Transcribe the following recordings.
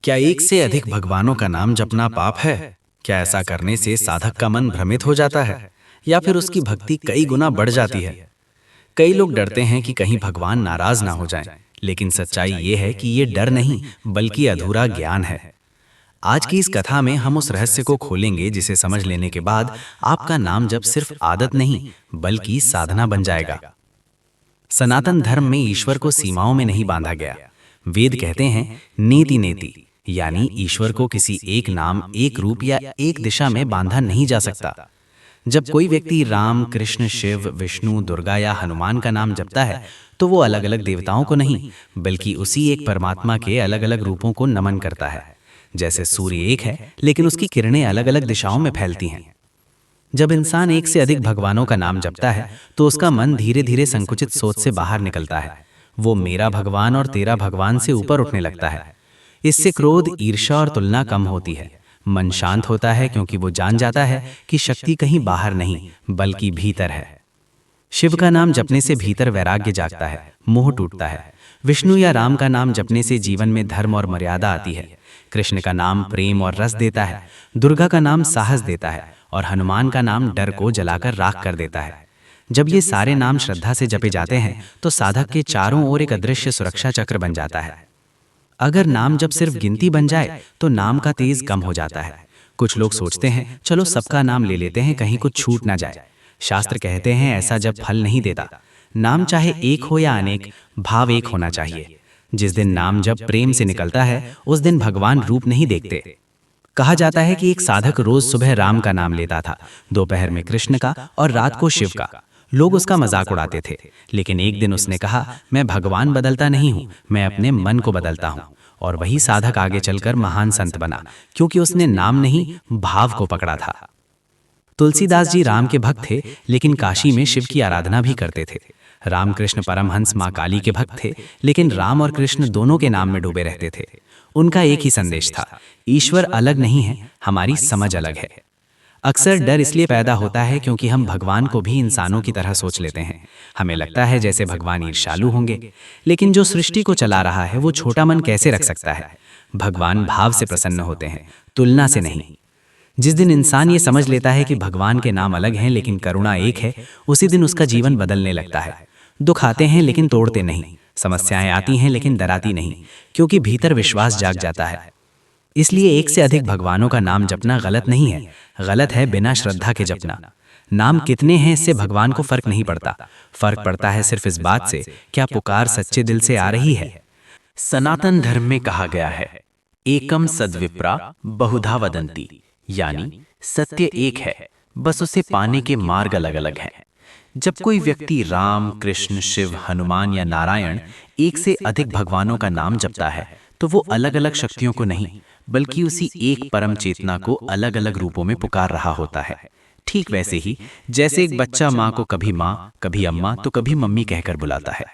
क्या एक से अधिक भगवानों का नाम जपना पाप है? क्या ऐसा करने से साधक का मन भ्रमित हो जाता है या फिर उसकी भक्ति कई गुना बढ़ जाती है? कई लोग डरते हैं कि कहीं भगवान नाराज ना हो जाएं, लेकिन सच्चाई ये है कि ये डर नहीं बल्कि अधूरा ज्ञान है। आज की इस कथा में हम उस रहस्य को खोलेंगे जिसे समझ लेने के बाद आपका नाम जप सिर्फ आदत नहीं बल्कि साधना बन जाएगा। सनातन धर्म में ईश्वर को सीमाओं में नहीं बांधा गया। वेद कहते हैं नेति नेति, यानी ईश्वर को किसी एक नाम, एक रूप या एक दिशा में बांधा नहीं जा सकता। जब कोई व्यक्ति राम, कृष्ण, शिव, विष्णु, दुर्गा या हनुमान का नाम जपता है तो वो अलग अलग देवताओं को नहीं बल्कि उसी एक परमात्मा के अलग अलग रूपों को नमन करता है। जैसे सूर्य एक है लेकिन उसकी किरणें अलग अलग दिशाओं में फैलती हैं। जब इंसान एक से अधिक भगवानों का नाम जपता है तो उसका मन धीरे धीरे संकुचित सोच से बाहर निकलता है। वो मेरा भगवान और तेरा भगवान से ऊपर उठने लगता है। इससे क्रोध, ईर्ष्या और तुलना कम होती है। मन शांत होता है क्योंकि वो जान जाता है कि शक्ति कहीं बाहर नहीं बल्कि भीतर है। शिव का नाम जपने से भीतर वैराग्य जागता है, मोह टूटता है। विष्णु या राम का नाम जपने से जीवन में धर्म और मर्यादा आती है। कृष्ण का नाम प्रेम और रस देता है। दुर्गा का नाम साहस देता है और हनुमान का नाम डर को जलाकर राख कर देता है। जब ये सारे नाम श्रद्धा से जपे जाते हैं तो साधक के चारों ओर एक अदृश्य सुरक्षा चक्र बन जाता है। अगर नाम जब सिर्फ गिनती बन जाए तो नाम का तेज कम हो जाता है। कुछ लोग सोचते हैं चलो सबका नाम ले लेते हैं, कहीं कुछ छूट ना जाए। शास्त्र कहते हैं ऐसा जब फल नहीं देता। नाम चाहे एक हो या अनेक, भाव एक होना चाहिए। जिस दिन नाम जब प्रेम से निकलता है उस दिन भगवान रूप नहीं देखते। कहा जाता है कि एक साधक रोज सुबह राम का नाम लेता था, दोपहर में कृष्ण का और रात को शिव का। लोग उसका मजाक उड़ाते थे, लेकिन एक दिन उसने कहा मैं भगवान बदलता नहीं हूँ, मैं अपने मन को बदलता हूँ। और वही साधक आगे चलकर महान संत बना, क्योंकि उसने नाम नहीं भाव को पकड़ा था। तुलसीदास जी राम के भक्त थे लेकिन काशी में शिव की आराधना भी करते थे। रामकृष्ण परमहंस माँ काली के भक्त थे लेकिन राम और कृष्ण दोनों के नाम में डूबे रहते थे। उनका एक ही संदेश था, ईश्वर अलग नहीं है, हमारी समझ अलग है। अक्सर डर इसलिए पैदा होता है क्योंकि हम भगवान को भी इंसानों की तरह सोच लेते हैं। हमें लगता है जैसे भगवान ईर्ष्यालु होंगे, लेकिन जो सृष्टि को चला रहा है वो छोटा मन कैसे रख सकता है। भगवान भाव से प्रसन्न होते हैं, तुलना से नहीं। जिस दिन इंसान ये समझ लेता है कि भगवान के नाम अलग हैं लेकिन करुणा एक है, उसी दिन उसका जीवन बदलने लगता है। दुख आते हैं लेकिन तोड़ते नहीं, समस्याएं आती हैं लेकिन डराती नहीं, क्योंकि भीतर विश्वास जाग जाता है। इसलिए एक से अधिक भगवानों का नाम जपना गलत नहीं है, गलत है बिना श्रद्धा के जपना। नाम कितने हैं इससे भगवान को फर्क नहीं पड़ता। फर्क पड़ता है सिर्फ इस बात से क्या पुकार सच्चे दिल से आ रही है। सनातन धर्म में कहा गया है एकम सद्विप्रा बहुधा वदंती, यानी सत्य एक है, बस उसे पाने के मार्ग अलग अलग हैं। जब कोई व्यक्ति राम, कृष्ण, शिव, हनुमान या नारायण एक से अधिक भगवानों का नाम जपता है तो वो अलग अलग शक्तियों को नहीं बल्कि उसी एक परम चेतना को अलग अलग रूपों में पुकार रहा होता है। ठीक वैसे ही जैसे एक बच्चा माँ को कभी माँ, कभी अम्मा तो कभी मम्मी कहकर बुलाता है।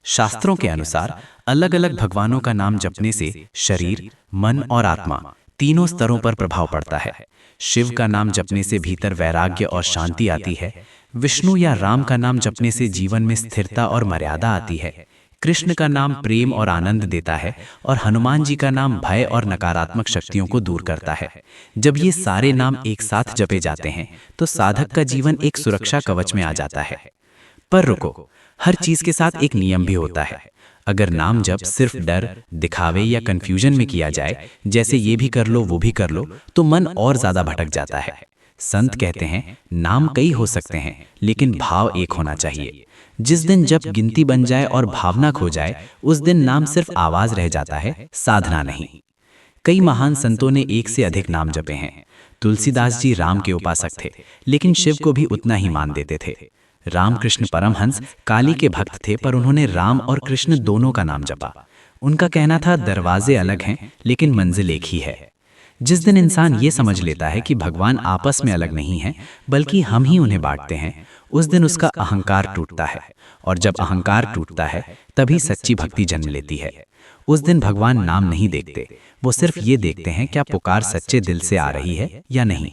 शास्त्रों के अनुसार अलग अलग भगवानों का नाम जपने से शरीर, मन और आत्मा तीनों स्तरों पर प्रभाव पड़ता है। शिव का नाम जपने से भीतर वैराग्य और शांति आती है। विष्णु या राम का नाम जपने से जीवन में स्थिरता और मर्यादा आती है। कृष्ण का नाम प्रेम और आनंद देता है और हनुमान जी का नाम भय और नकारात्मक शक्तियों को दूर करता है। जब ये सारे नाम एक साथ जपे जाते हैं तो साधक का जीवन एक सुरक्षा कवच में आ जाता है। पर रुको, हर चीज के साथ एक नियम भी होता है। अगर नाम जप सिर्फ डर, दिखावे या कंफ्यूजन में किया जाए, जैसे ये भी कर लो वो भी कर लो, तो मन और ज्यादा भटक जाता है। संत कहते हैं नाम कई हो सकते हैं लेकिन भाव एक होना चाहिए। जिस दिन जब गिनती बन जाए और भावना खो जाए उस दिन नाम सिर्फ आवाज रह जाता है, साधना नहीं। कई महान संतों ने एक से अधिक नाम जपे हैं। तुलसीदास जी राम के उपासक थे लेकिन शिव को भी उतना ही मान देते थे। रामकृष्ण परमहंस काली के भक्त थे पर उन्होंने राम और कृष्ण दोनों का नाम जपा। उनका कहना था दरवाजे अलग हैं लेकिन मंजिल एक ही है। जिस दिन इंसान ये समझ लेता है कि भगवान आपस में अलग नहीं हैं बल्कि हम ही उन्हें बांटते हैं, उस दिन उसका अहंकार टूटता है। और जब अहंकार टूटता है तभी सच्ची भक्ति जन्म लेती है। उस दिन भगवान नाम नहीं देखते, वो सिर्फ ये देखते हैं क्या पुकार सच्चे दिल से आ रही है या नहीं।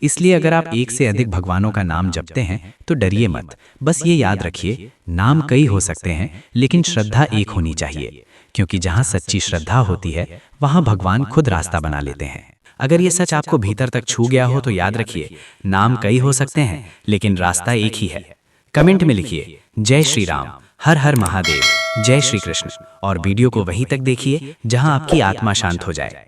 इसलिए अगर आप एक से अधिक भगवानों का नाम जपते हैं तो डरिए मत। बस ये याद रखिए नाम कई हो सकते हैं लेकिन श्रद्धा एक होनी चाहिए। क्योंकि जहाँ सच्ची श्रद्धा होती है वहाँ भगवान खुद रास्ता बना लेते हैं। अगर ये सच आपको भीतर तक छू गया हो तो याद रखिए, नाम कई हो सकते हैं लेकिन रास्ता एक ही है। कमेंट में लिखिए जय श्री राम, हर हर महादेव, जय श्री कृष्ण और वीडियो को वहीं तक देखिए जहां आपकी आत्मा शांत हो जाए।